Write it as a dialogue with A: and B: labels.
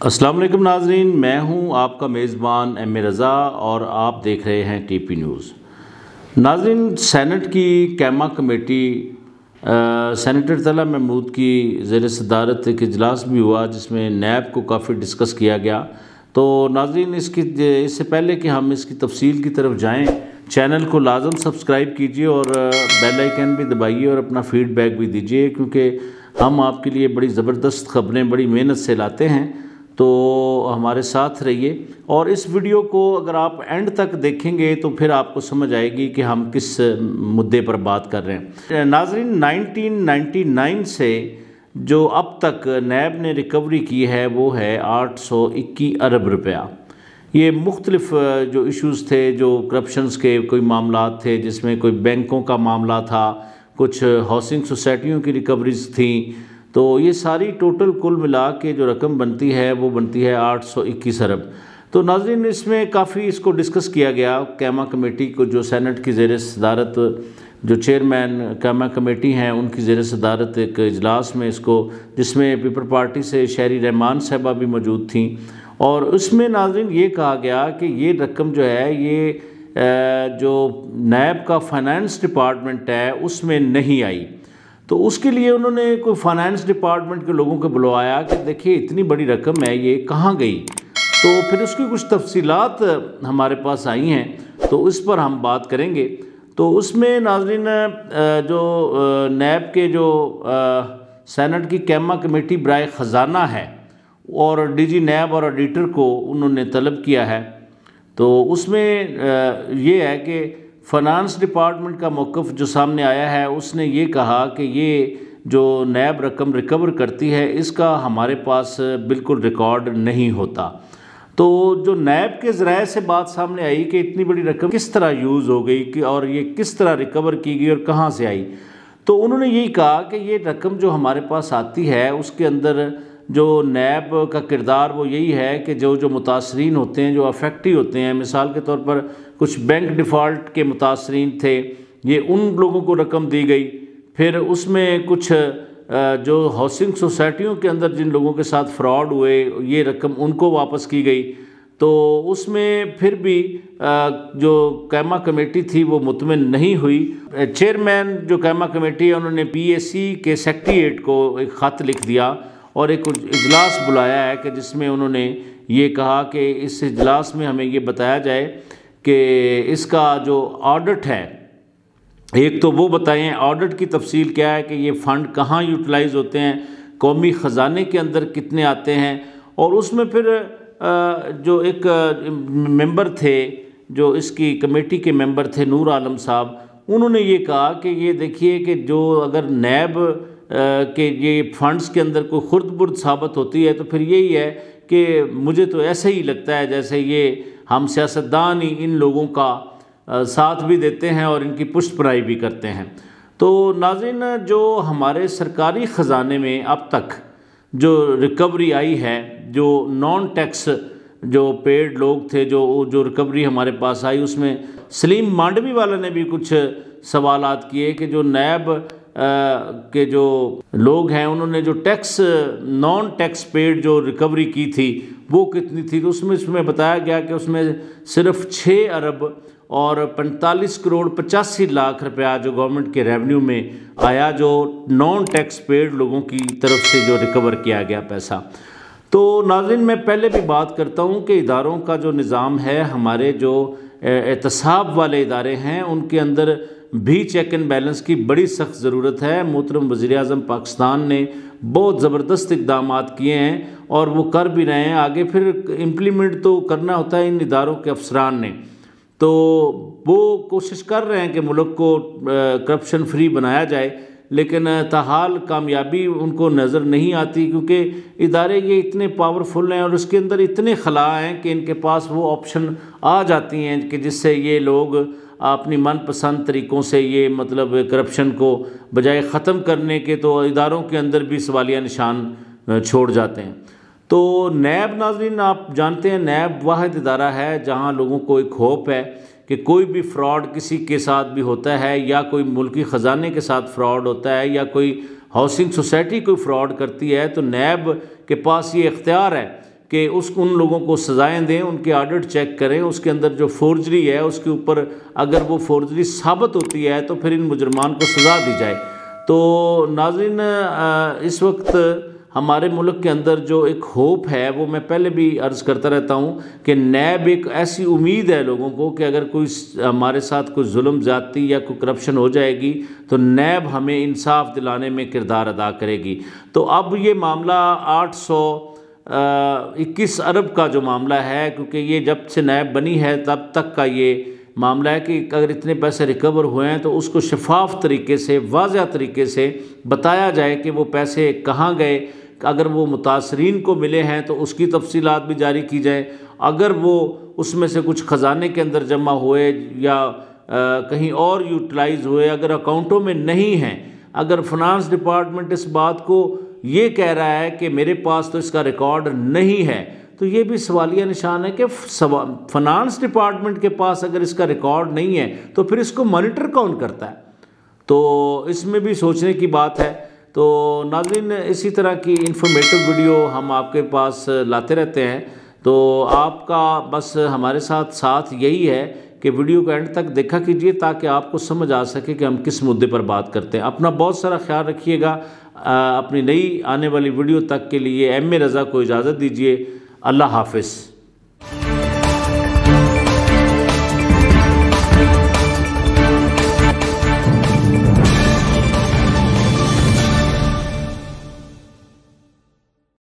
A: السلام علیکم ناظرین، میں ہوں آپ کا میزبان ایم اے رضا اور آپ دیکھ رہے ہیں ٹی پی نیوز۔ ناظرین، سینٹ کی کیما کمیٹی سینیٹر طلعت محمود کی زیر صدارت ایک اجلاس بھی ہوا جس میں نیب کو کافی ڈسکس کیا گیا۔ تو ناظرین، اس سے پہلے کہ ہم اس کی تفصیل کی طرف جائیں، چینل کو لازم سبسکرائب کیجئے اور بیل آئیکن بھی دبائیے اور اپنا فیڈ بیک بھی دیجئے، کیونکہ ہم آپ کے لیے بڑی زبردست خبریں بڑی محنت سے لاتے ہیں، تو ہمارے ساتھ رہیے۔ اور اس ویڈیو کو اگر آپ اینڈ تک دیکھیں گے تو پھر آپ کو سمجھ آئے گی کہ ہم کس مدعے پر بات کر رہے ہیں۔ ناظرین، 1999 سے جو اب تک نیب نے ریکوری کی ہے وہ ہے 821 ارب روپیہ۔ یہ مختلف جو ایشوز تھے، جو کرپشنز کے کوئی معاملات تھے، جس میں کوئی بینکوں کا معاملہ تھا، کچھ ہاؤسنگ سوسائٹیوں کی ریکوریز تھیں، تو یہ ساری ٹوٹل کل ملا کے جو رقم بنتی ہے وہ بنتی ہے 821 ارب۔ تو ناظرین، اس میں کافی اس کو ڈسکس کیا گیا۔ کیما کمیٹی کو جو سینٹ کی زیر صدارت جو چیئرمین کیما کمیٹی ہیں ان کی زیر صدارت ایک اجلاس میں جس میں پیپل پارٹی سے شہری رحمان صاحبہ بھی موجود تھیں، اور اس میں ناظرین یہ کہا گیا کہ یہ رقم جو ہے یہ جو نیب کا فائنانس ڈپارٹمنٹ ہے اس میں نہیں آئی۔ تو اس کے لیے انہوں نے کوئی فائنانس ڈپارٹمنٹ کے لوگوں کو بلوایا کہ دیکھیے اتنی بڑی رقم ہے، یہ کہاں گئی؟ تو پھر اس کی کچھ تفصیلات ہمارے پاس آئی ہیں، تو اس پر ہم بات کریں گے۔ تو اس میں ناظرین جو نیب کے جو سینٹ کی کیما کمیٹی برائے خزانہ ہے اور ڈی جی نیب اور آڈیٹر کو انہوں نے طلب کیا ہے، تو اس میں یہ ہے کہ فائنانس ڈپارٹمنٹ کا موقف جو سامنے آیا ہے، اس نے یہ کہا کہ یہ جو نیب رقم ریکور کرتی ہے اس کا ہمارے پاس بالکل ریکارڈ نہیں ہوتا۔ تو جو نیب کے ذرائع سے بات سامنے آئی کہ اتنی بڑی رقم کس طرح یوز ہو گئی اور یہ کس طرح ریکور کی گئی اور کہاں سے آئی، تو انہوں نے یہی کہا کہ یہ رقم جو ہمارے پاس آتی ہے اس کے اندر جو نیب کا کردار وہ یہی ہے کہ جو متاثرین ہوتے ہیں، جو افیکٹی ہوتے ہیں، مثال کے طور پر کچھ بینک ڈیفالٹ کے متاثرین تھے، یہ ان لوگوں کو رقم دی گئی۔ پھر اس میں کچھ جو ہاؤسنگ سوسائٹیوں کے اندر جن لوگوں کے ساتھ فراڈ ہوئے، یہ رقم ان کو واپس کی گئی۔ تو اس میں پھر بھی جو کیما کمیٹی تھی وہ مطمئن نہیں ہوئی۔ چیئرمین جو کیما کمیٹی ہے انہوں نے پی اے سی کے سیکریٹریٹ کو ایک خط لکھ دیا اور ایک اجلاس بلایا ہے کہ جس میں انہوں نے یہ کہا کہ اس اجلاس میں ہمیں یہ بتایا جائے کہ اس کا جو آڈٹ ہے، ایک تو وہ بتائیں آڈٹ کی تفصیل کیا ہے کہ یہ فنڈ کہاں یوٹیلائز ہوتے ہیں، قومی خزانے کے اندر کتنے آتے ہیں۔ اور اس میں پھر جو ایک ممبر تھے، جو اس کی کمیٹی کے ممبر تھے نور عالم صاحب، انہوں نے یہ کہا کہ یہ دیکھیے کہ جو اگر نیب کہ یہ فنڈز کے اندر کوئی خرد برد ثابت ہوتی ہے تو پھر یہی ہے کہ مجھے تو ایسے ہی لگتا ہے جیسے یہ ہم سیاستدان ہی ان لوگوں کا ساتھ بھی دیتے ہیں اور ان کی پشت پناہی بھی کرتے ہیں۔ تو ناظرین، جو ہمارے سرکاری خزانے میں اب تک جو ریکوری آئی ہے، جو نان ٹیکس جو پیڈ لوگ تھے، جو ریکوری ہمارے پاس آئی، اس میں سلیم مانڈوی والا نے بھی کچھ سوالات کیے کہ جو نیب کے جو لوگ ہیں انہوں نے جو نان ٹیکس پیڈ جو ریکوری کی تھی وہ کتنی تھی، تو اس میں بتایا گیا کہ اس میں صرف 6 ارب اور 45 کروڑ 85 لاکھ روپیہ جو گورنمنٹ کے ریونیو میں آیا، جو نان ٹیکس پیڈ لوگوں کی طرف سے جو ریکور کیا گیا پیسہ۔ تو ناظرین، میں پہلے بھی بات کرتا ہوں کہ اداروں کا جو نظام ہے، ہمارے جو احتساب والے ادارے ہیں ان کے اندر بھی چیک اینڈ بیلنس کی بڑی سخت ضرورت ہے۔ محترم وزیر اعظم پاکستان نے بہت زبردست اقدامات کیے ہیں اور وہ کر بھی رہے ہیں، آگے پھر امپلیمنٹ تو کرنا ہوتا ہے ان اداروں کے افسران نے۔ تو وہ کوشش کر رہے ہیں کہ ملک کو کرپشن فری بنایا جائے، لیکن تاحال کامیابی ان کو نظر نہیں آتی، کیونکہ ادارے یہ اتنے پاورفل ہیں اور اس کے اندر اتنے خلا ہیں کہ ان کے پاس وہ آپشن آ جاتی ہیں کہ جس سے یہ لوگ اپنی من پسند طریقوں سے یہ مطلب کرپشن کو بجائے ختم کرنے کے تو اداروں کے اندر بھی سوالیہ نشان چھوڑ جاتے ہیں۔ تو نیب، ناظرین، آپ جانتے ہیں نیب واحد ادارہ ہے جہاں لوگوں کو ایک ہوپ ہے کہ کوئی بھی فراڈ کسی کے ساتھ بھی ہوتا ہے، یا کوئی ملکی خزانے کے ساتھ فراڈ ہوتا ہے، یا کوئی ہاؤسنگ سوسائٹی کوئی فراڈ کرتی ہے، تو نیب کے پاس یہ اختیار ہے کہ ان لوگوں کو سزائیں دیں، ان کے آڈٹ چیک کریں، اس کے اندر جو فورجری ہے اس کے اوپر اگر وہ فورجری ثابت ہوتی ہے تو پھر ان مجرمان کو سزا دی جائے۔ تو ناظرین، اس وقت ہمارے ملک کے اندر جو ایک ہوپ ہے وہ میں پہلے بھی عرض کرتا رہتا ہوں کہ نیب ایک ایسی امید ہے لوگوں کو کہ اگر کوئی ہمارے ساتھ کوئی ظلم زیادتی یا کوئی کرپشن ہو جائے گی تو نیب ہمیں انصاف دلانے میں کردار ادا کرے گی۔ تو اب یہ معاملہ 821 ارب کا جو معاملہ ہے، کیونکہ یہ جب سے نیب بنی ہے تب تک کا یہ معاملہ ہے کہ اگر اتنے پیسے ریکور ہوئے ہیں تو اس کو شفاف طریقے سے، واضح طریقے سے بتایا جائے کہ وہ پیسے کہاں گئے۔ اگر وہ متاثرین کو ملے ہیں تو اس کی تفصیلات بھی جاری کی جائیں، اگر وہ اس میں سے کچھ خزانے کے اندر جمع ہوئے یا کہیں اور یوٹیلائز ہوئے، اگر اکاؤنٹوں میں نہیں ہیں، اگر فنانس ڈپارٹمنٹ اس بات کو یہ کہہ رہا ہے کہ میرے پاس تو اس کا ریکارڈ نہیں ہے، تو یہ بھی سوالیہ نشان ہے کہ فنانس ڈپارٹمنٹ کے پاس اگر اس کا ریکارڈ نہیں ہے تو پھر اس کو مانیٹر کون کرتا ہے؟ تو اس میں بھی سوچنے کی بات ہے۔ تو ناظرین، اسی طرح کی انفارمیٹو ویڈیو ہم آپ کے پاس لاتے رہتے ہیں، تو آپ کا بس ہمارے ساتھ یہی ہے کہ ویڈیو کو اینڈ تک دیکھا کیجئے تاکہ آپ کو سمجھ آ سکے کہ ہم کس مدعے پر بات کرتے ہیں۔ اپنا بہت سارا خیال رکھیے گا۔ اپنی نئی آنے والی ویڈیو تک کے لیے ایم اے رضا کو اجازت دیجیے۔ اللہ حافظ۔